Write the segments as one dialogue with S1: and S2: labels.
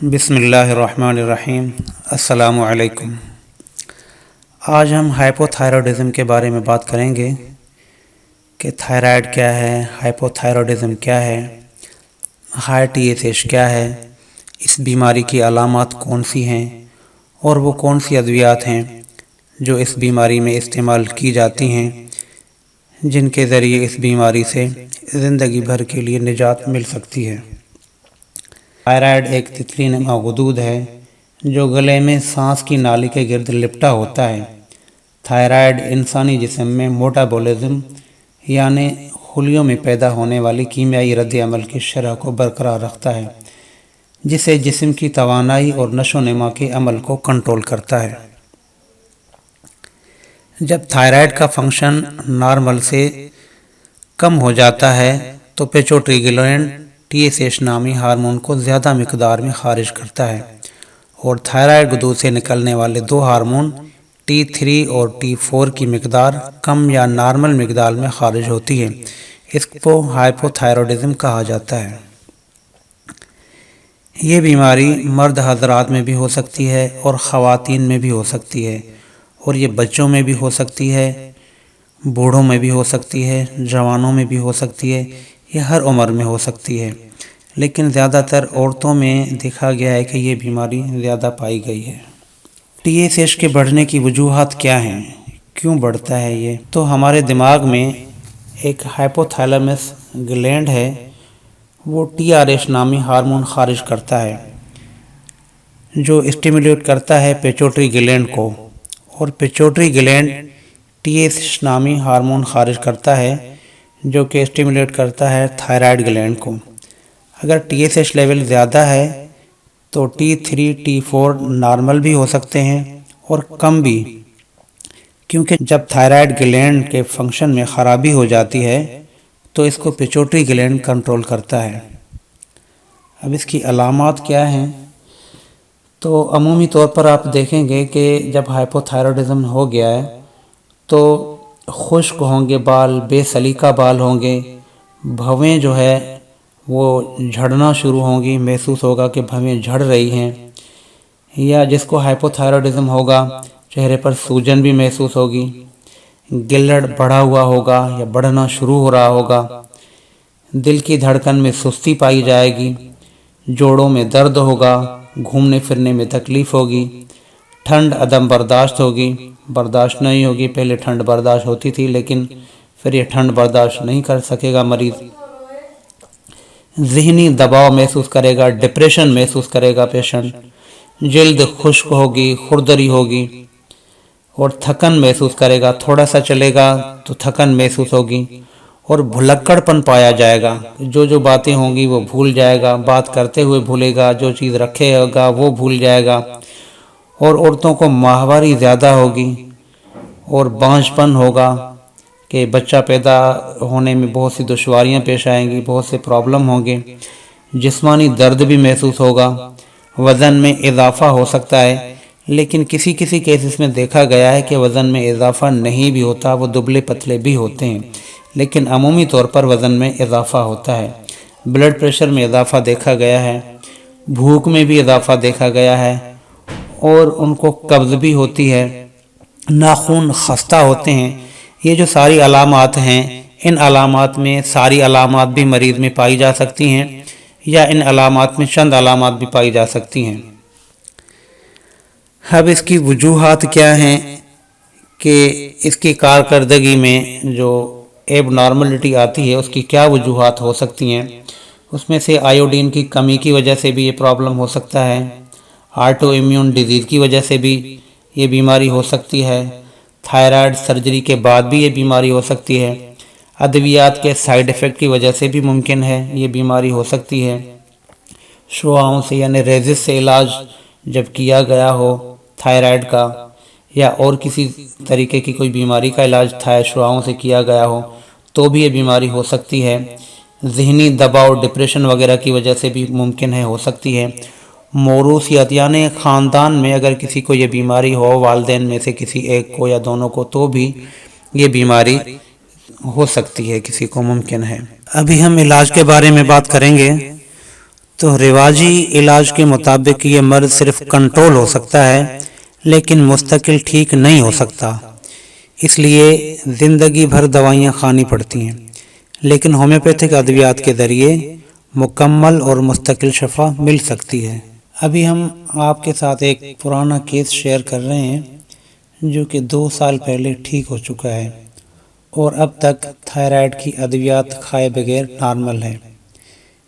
S1: بسم اللہ الرحمن الرحیم۔ السلام علیکم۔ آج ہم ہائپوتھائرائڈزم کے بارے میں بات کریں گے کہ تھائرائڈ کیا ہے، ہائپوتھائرائڈزم کیا ہے، ہائی TSH کیا ہے، اس بیماری کی علامات کون سی ہیں اور وہ کون سی ادویات ہیں جو اس بیماری میں استعمال کی جاتی ہیں جن کے ذریعے اس بیماری سے زندگی بھر کے لیے نجات مل سکتی ہے۔ تھائرائڈ ایک تتلی نما غدود ہے جو گلے میں سانس کی نالی کے گرد لپٹا ہوتا ہے۔ تھائرائڈ انسانی جسم میں میٹابولزم یعنی خلیوں میں پیدا ہونے والی کیمیائی رد عمل کی شرح کو برقرار رکھتا ہے، جسے جسم کی توانائی اور نشو و نما کے عمل کو کنٹرول کرتا ہے۔ جب تھائرائڈ کا فنکشن نارمل سے کم ہو جاتا ہے تو پیچوٹری گلینڈ TSH نامی ہارمون کو زیادہ مقدار میں خارج کرتا ہے اور تھائرائڈ غدود سے نکلنے والے دو ہارمون T3 اور T4 کی مقدار کم یا نارمل مقدار میں خارج ہوتی ہے۔ اس کو ہائپوتھائرائڈزم کہا جاتا ہے۔ یہ بیماری مرد حضرات میں بھی ہو سکتی ہے اور خواتین میں بھی ہو سکتی ہے، اور یہ بچوں میں بھی ہو سکتی ہے، بوڑھوں میں بھی ہو سکتی ہے، جوانوں میں بھی ہو سکتی ہے، یہ ہر عمر میں ہو سکتی ہے، لیکن زیادہ تر عورتوں میں دیکھا گیا ہے کہ یہ بیماری زیادہ پائی گئی ہے۔ TSH کے بڑھنے کی وجوہات کیا ہیں؟ کیوں بڑھتا ہے یہ؟ تو ہمارے دماغ میں ایک ہائپوتھیلمس گلینڈ ہے، وہ TRH نامی ہارمون خارج کرتا ہے جو اسٹیمولیٹ کرتا ہے پیچوٹری گلینڈ کو، اور پیچوٹری گلینڈ TSH نامی ہارمون خارج کرتا ہے جو کہ اسٹیمولیٹ کرتا ہے تھائرائڈ گلینڈ کو۔ اگر TSH لیول زیادہ ہے تو T3 T4 نارمل بھی ہو سکتے ہیں اور کم بھی، کیونکہ جب تھائرائڈ گلینڈ کے فنکشن میں خرابی ہو جاتی ہے تو اس کو پیچوٹری گلینڈ کنٹرول کرتا ہے۔ اب اس کی علامات کیا ہیں؟ تو عمومی طور پر آپ دیکھیں گے کہ جب ہائپوتھائرائڈزم ہو گیا ہے تو خشک ہوں گے بال، بے سلیقہ بال ہوں گے، بھویں جو ہے وہ جھڑنا شروع ہوں گی، محسوس ہوگا کہ بھویں جھڑ رہی ہیں، یا جس کو ہائپوتھائرائڈزم ہوگا چہرے پر سوجن بھی محسوس ہوگی، گلڑ بڑھا ہوا ہوگا یا بڑھنا شروع ہو رہا ہوگا، دل کی دھڑکن میں سستی پائی جائے گی، جوڑوں میں درد ہوگا، گھومنے پھرنے میں تکلیف ہوگی، ٹھنڈ عدم برداشت ہوگی، برداشت نہیں ہوگی، پہلے ٹھنڈ برداشت ہوتی تھی لیکن پھر یہ ٹھنڈ برداشت نہیں کر سکے گا مریض، ذہنی دباؤ محسوس کرے گا، ڈپریشن محسوس کرے گا پیشنٹ، جلد خشک ہوگی، کھردری ہوگی اور تھکن محسوس کرے گا، تھوڑا سا چلے گا تو تھکن محسوس ہوگی، اور بھلکڑ پن پایا جائے گا، جو باتیں ہوں گی وہ بھول جائے گا، بات کرتے ہوئے بھولے گا، جو چیز رکھے گا وہ بھول جائے گا، اور عورتوں کو ماہواری زیادہ ہوگی اور بانجھ پن ہوگا کہ بچہ پیدا ہونے میں بہت سی دشواریاں پیش آئیں گی، بہت سے پرابلم ہوں گے، جسمانی درد بھی محسوس ہوگا، وزن میں اضافہ ہو سکتا ہے، لیکن کسی کیسز میں دیکھا گیا ہے کہ وزن میں اضافہ نہیں بھی ہوتا، وہ دبلے پتلے بھی ہوتے ہیں، لیکن عمومی طور پر وزن میں اضافہ ہوتا ہے۔ بلڈ پریشر میں اضافہ دیکھا گیا ہے، بھوک میں بھی اضافہ دیکھا گیا ہے، اور ان کو قبض بھی ہوتی ہے، ناخن خستہ ہوتے ہیں۔ یہ جو ساری علامات ہیں، ان علامات میں ساری علامات بھی مریض میں پائی جا سکتی ہیں یا ان علامات میں چند علامات بھی پائی جا سکتی ہیں۔ اب اس کی وجوہات کیا ہیں کہ اس کی کارکردگی میں جو ایب نارملٹی آتی ہے اس کی کیا وجوہات ہو سکتی ہیں؟ اس میں سے آیوڈین کی کمی کی وجہ سے بھی یہ پرابلم ہو سکتا ہے، آٹو امیون ڈیزیز کی وجہ سے بھی یہ بیماری ہو سکتی ہے، تھائرائڈ سرجری کے بعد بھی یہ بیماری ہو سکتی ہے، ادویات کے سائیڈ ایفیکٹ کی وجہ سے بھی ممکن ہے یہ بیماری ہو سکتی ہے، شعاعوں سے یعنی ریزس سے علاج جب کیا گیا ہو تھائرائڈ کا، یا اور کسی طریقے کی کوئی بیماری کا علاج شعاعوں سے کیا گیا ہو تو بھی یہ بیماری ہو سکتی ہے، ذہنی دباؤ ڈپریشن وغیرہ کی وجہ سے بھی ممکن ہے ہو سکتی ہے، موروثیت یعنی خاندان میں اگر کسی کو یہ بیماری ہو، والدین میں سے کسی ایک کو یا دونوں کو، تو بھی یہ بیماری ہو سکتی ہے، کسی کو ممکن ہے۔ ابھی ہم علاج کے بارے میں بات کریں گے تو رواجی علاج کے مطابق یہ مرض صرف کنٹرول ہو سکتا ہے لیکن مستقل ٹھیک نہیں ہو سکتا، اس لیے زندگی بھر دوائیاں کھانی پڑتی ہیں، لیکن ہومیوپیتھک ادویات کے ذریعے مکمل اور مستقل شفا مل سکتی ہے۔ ابھی ہم آپ کے ساتھ ایک پرانا کیس شیئر کر رہے ہیں جو کہ 2 سال پہلے ٹھیک ہو چکا ہے اور اب تک تھائرائیڈ کی ادویات کھائے بغیر نارمل ہے۔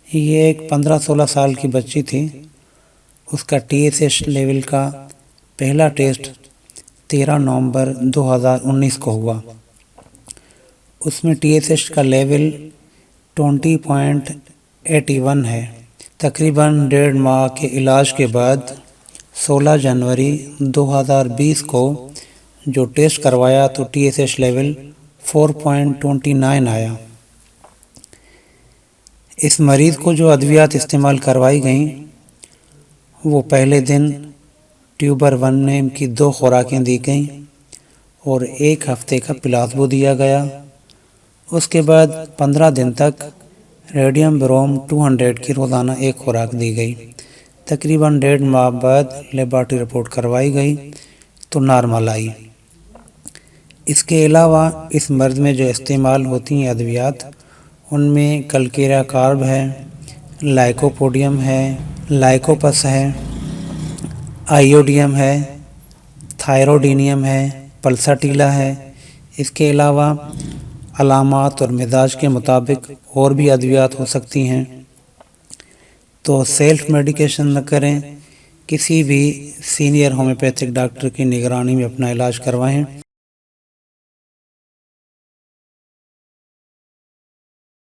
S1: یہ ایک 15-16 سال کی بچی تھی۔ اس کا TSH لیول کا پہلا ٹیسٹ 13 نومبر 2019 کو ہوا۔ اس میں TSH کا لیول 20.81 ہے۔ تقریباً 1.5 ماہ کے علاج کے بعد 16 جنوری 2020 کو جو ٹیسٹ کروایا تو TSH لیول 4.29 آیا۔ اس مریض کو جو ادویات استعمال کروائی گئیں وہ پہلے دن ٹیوبر 1 نیم کی 2 خوراکیں دی گئیں اور 1 ہفتے کا پلاسبو دیا گیا۔ اس کے بعد 15 دن تک ریڈیم بروم 200 کی روزانہ 1 خوراک دی گئی۔ تقریباً 1.5 ماہ بعد لیبارٹری رپورٹ کروائی گئی تو نارمل آئی۔ اس کے علاوہ اس مرض میں جو استعمال ہوتی ہیں ادویات ان میں کلکیرا کارب ہے، لائکوپوڈیم ہے، لائکوپس ہے، آئیوڈیم ہے، تھائروڈینیم ہے، پلساٹیلا ہے۔ اس کے علاوہ علامات اور مزاج کے مطابق اور بھی ادویات ہو سکتی ہیں، تو سیلف میڈیکیشن نہ کریں، کسی بھی سینئر ہومیوپیتھک ڈاکٹر کی نگرانی میں اپنا علاج کروائیں۔